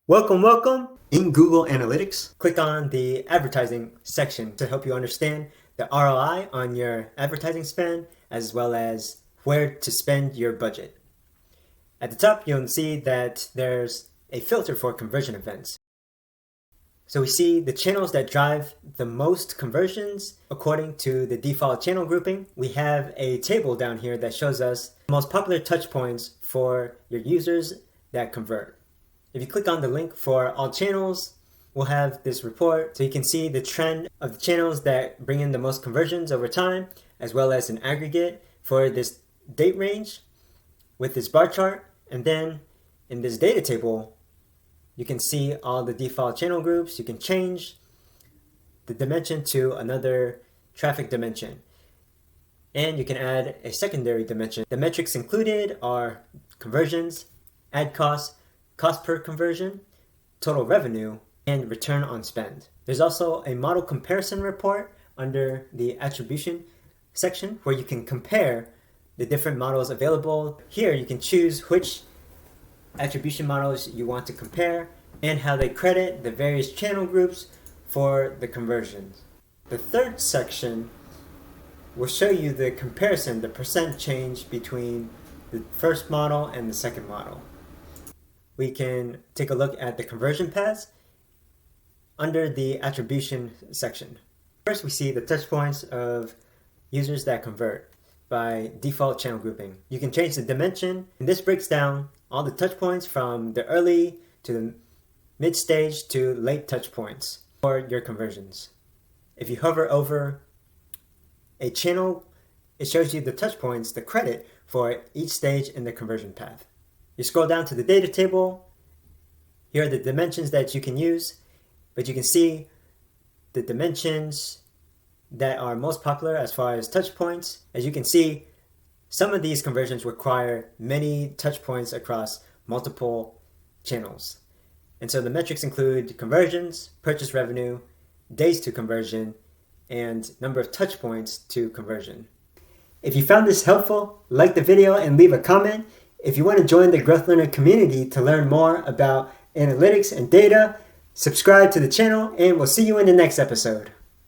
Welcome, welcome! In Google Analytics, click on the advertising section to help you understand the ROI on your advertising spend, as well as where to spend your budget. At the top, you'll see that there's a filter for conversion events. So we see the channels that drive the most conversions according to the default channel grouping. We have a table down here that shows us the most popular touch points for your users that convert. If you click on the link for all channels, we'll have this report so you can see the trend of the channels that bring in the most conversions over time, as well as an aggregate for this date range with this bar chart. And then in this data table, you can see all the default channel groups. You can change the dimension to another traffic dimension. And you can add a secondary dimension. The metrics included are conversions, ad costs, cost per conversion, total revenue, and return on spend. There's also a model comparison report under the attribution section where you can compare the different models available. Here you can choose which attribution models you want to compare and how they credit the various channel groups for the conversions. The third section will show you the comparison, the percent change between the first model and the second model. We can take a look at the conversion paths under the attribution section. First, we see the touch points of users that convert by default channel grouping. You can change the dimension, and this breaks down all the touch points from the early to the mid stage to late touch points for your conversions. If you hover over a channel, it shows you the touch points, the credit for each stage in the conversion path. You scroll down to the data table. Here are the dimensions that you can use, but you can see the dimensions that are most popular as far as touch points. As you can see, some of these conversions require many touch points across multiple channels. And so the metrics include conversions, purchase revenue, days to conversion, and number of touch points to conversion. If you found this helpful, like the video and leave a comment. If you want to join the Growth Learner community to learn more about analytics and data, subscribe to the channel, and we'll see you in the next episode.